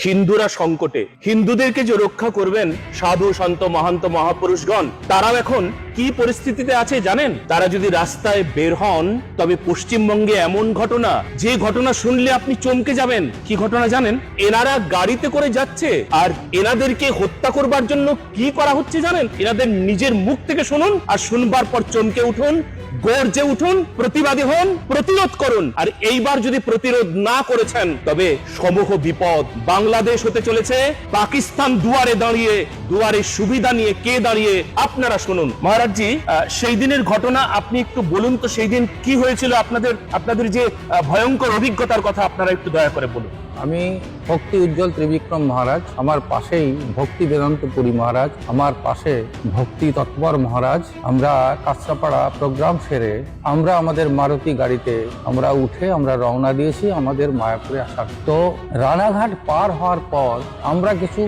হিন্দুরা সংকটে, হিন্দুদেরকে যে রক্ষা করবেন সাধু সন্ত মহান্ত মহাপুরুষগণ, তারাও এখন কি পরিস্থিতিতে আছে জানেন? তারা যদি রাস্তায় বের হন, তবে পশ্চিমবঙ্গে এমন ঘটনা, যে ঘটনা শুনলে আপনি চমকে যাবেন। কি ঘটনা জানেন? এনারা গাড়িতে করে যাচ্ছে, আর এনাদেরকে হত্যা করবার জন্য কি করা হচ্ছে জানেন? এনাদের নিজের মুখ থেকে শুনুন, আর শুনবার পর চমকে উঠুন, গর্জে উঠুন, প্রতিবাদী হন, প্রতিরোধ করুন। আর এইবার যদি প্রতিরোধ না করেছেন, তবে সমূহ বিপদ। বাংলাদেশ হতে চলেছে পাকিস্তান দুয়ারে দাঁড়িয়ে, দুয়ারে সুবিধা নিয়ে কে দাঁড়িয়ে, আপনারা শুনুন। মহারাজজি, সেই দিনের ঘটনা আপনি একটু বলুন তো, সেই দিন কি হয়েছিল? আপনাদের যে ভয়ঙ্কর অভিজ্ঞতার কথা আপনারা একটু দয়া করে বলুন। আমি ভক্তি উজ্জ্বল ত্রিবিক্রম মহারাজ, আমার পাশেই ভক্তি বেদান্ত পুরী মহারাজ, আমার পাশে ভক্তি তৎপর মহারাজ। আমরা কাঁচরাপাড়া প্রোগ্রাম সেরে আমরা আমাদের মারুতি গাড়িতে আমরা উঠে আমরা রওনা দিয়েছি আমাদের মায়াপুরে আসার। তো রানাঘাট পার হওয়ার পর আমরা কিছু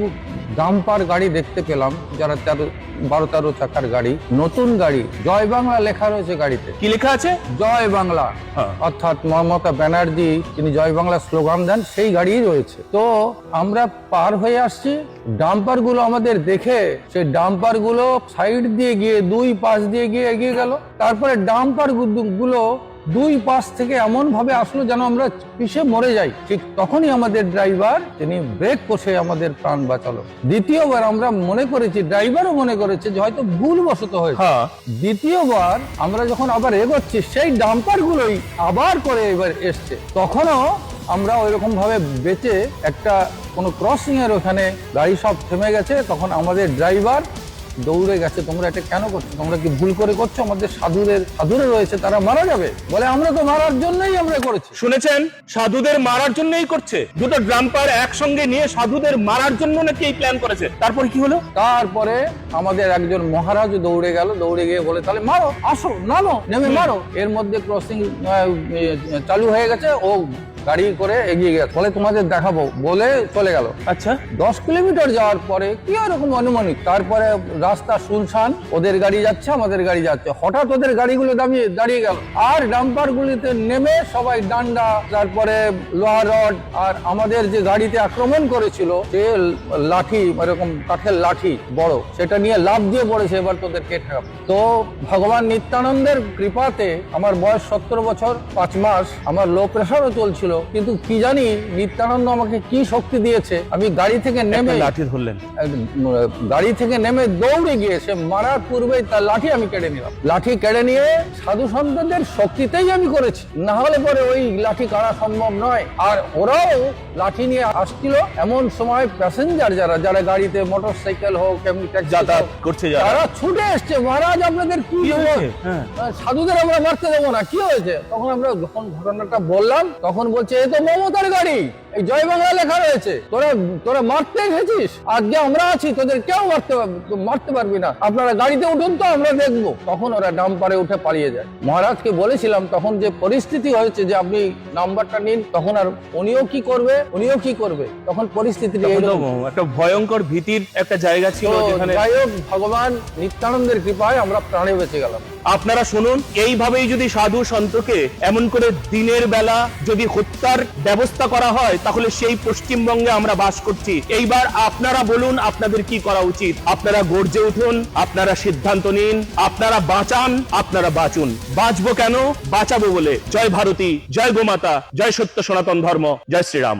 ডাম্পার গাড়ি দেখতে পেলাম, যারা 12-13 চাকার গাড়ি, নতুন গাড়ি, জয় বাংলা লেখা রয়েছে গাড়িতে। কি লেখা আছে? জয় বাংলা। অর্থাৎ মমতা ব্যানার্জি তিনি জয় বাংলা স্লোগান দেন, সেই গাড়ি রয়েছে। তো আমরা পার হয়ে আসছি, ডাম্পার গুলো আমাদের দেখে সেই ডাম্পার গুলো সাইড দিয়ে গিয়ে দুই পাশ দিয়ে গিয়ে এগিয়ে গেল। তারপরে ডাম্পার গুলো দুই পাশ থেকে এমন ভাবে আসলো যেন আমরা পিছে মরে যাই। ঠিক তখনই আমাদের ড্রাইভার তিনি ব্রেক কষে আমাদের প্রাণ বাঁচালো। দ্বিতীয়বার আমরা মনে করেছি, ড্রাইভারও মনে করেছে যে হয়তো ভুলবশত হয়েছে। দ্বিতীয়বার আমরা যখন আবার এগোচ্ছি, সেই ডাম্পার গুলোই আবার করে এবার এসছে। তখনও আমরা ওইরকম ভাবে বেঁচে একটা কোনো ক্রসিং এর ওখানে গাড়ি সব থেমে গেছে। তখন আমাদের ড্রাইভার দৌড়ে গেছে, তোমরা এটা কেন করছো? তোমরা কি ভুল করে করছো? আমাদের সাধুরে রয়েছে, তারা মারা যাবে। বলে আমরা তো মারার জন্যই আমরা করেছি। শুনেছেন? সাধুদের মারার জন্যই করছে। দুটো ডাম্পার একসঙ্গে নিয়ে সাধুদের মারার জন্য নাকি এই প্ল্যান করেছে। তারপর কি হলো? তারপরে আমাদের একজন মহারাজ দৌড়ে গেল, দৌড়ে গিয়ে বলে তাহলে মারো, আসো, নামো, নেমে মারো। এর মধ্যে ক্রসিং চালু হয়ে গেছে, ও গাড়ি করে এগিয়ে গেছে, বলে তোমাদের দেখাবো বলে চলে গেল। আচ্ছা, 10 কিলোমিটার যাওয়ার পরে কি এরকম অনুমানিক, তারপরে রাস্তা শুনশান, ওদের গাড়ি যাচ্ছে, আমাদের গাড়ি যাচ্ছে। হঠাৎ ওদের গাড়িগুলো দাঁড়িয়ে গেল, আর ডাম্পার গুলিতে নেমে সবাই ডান্ডা, তারপরে লোহা রড, আর আমাদের যে গাড়িতে আক্রমণ করেছিল সে লাঠি, এরকম কাঠের লাঠি বড়, সেটা নিয়ে লাফ দিয়ে পড়েছে, এবার তোদেরকে ঠেকাবো। তো ভগবান নিত্যানন্দের কৃপাতে আমার বয়স 17 বছর 5 মাস, আমার লো প্রেশারও চলছিল, কিন্তু কি জানি নিত্যানন্দ আমাকে কি শক্তি দিয়েছে, আমি গাড়ি থেকে নেমে লাঠি ধরলেন, গাড়ি থেকে নেমে দৌড়ে গিয়ে সে মারার পূর্বেই তার লাঠি আমি কেড়ে নিলাম। লাঠি কেড়ে নিয়ে সাধু সন্তদের শক্তিতেই আমি করেছি, না হলে পরে ওই লাঠি কাড়া সম্ভব নয়। আর ওরাও লাঠি নিয়ে আসছিল, এমন সময় প্যাসেঞ্জার যারা গাড়িতে মোটর সাইকেল হোক এমনি যাতায়াত করছে, তারা ছুটে এসছে, মহারাজ আপনাদের কি হয়েছে? সাধুদের আমরা মারতে দেবো না, কি হয়েছে? তখন আমরা যখন ঘটনাটা বললাম, তখন বলছে এ তো মমতার গাড়ি, এই জয় বাংলা লেখা রয়েছে, তোরা মারতে এসেছিস, আজকে আমরা আছি, তোদের কেউ মারতে পারবি না, আপনারা গাড়িতে উঠুন তো আমরা দেখবো। তখন ওরা ডাম্পারে উঠে পালিয়ে যায়। মহারাজকে বলেছিলাম তখন যে পরিস্থিতি হয়েছে যে আপনি নাম্বারটা নিন, তখন আর উনিও কি করবে, তখন পরিস্থিতি একটা ভয়ঙ্কর ভীতির একটা জায়গা ছিল যেখানে, যাই হোক ভগবান নিত্যানন্দের কৃপায় আমরা প্রাণে বেঁচে গেলাম। আপনারা শুনুন, এইভাবেই যদি সাধু সন্তকে এমন করে দিনের বেলা যদি হত্যার ব্যবস্থা করা হয়, তাহলে সেই পশ্চিমবঙ্গে আমরা বাস করছি। এইবার আপনারা বলুন আপনাদের কি করা উচিত। আপনারা গর্জে উঠুন, আপনারা সিদ্ধান্ত নিন, আপনারা বাঁচান, আপনারা বাঁচুন। বাঁচবো কেন? বাঁচাবো বলে। জয় ভারতী, জয় গোমাতা, জয় সত্য সনাতন ধর্ম, জয় শ্রীরাম।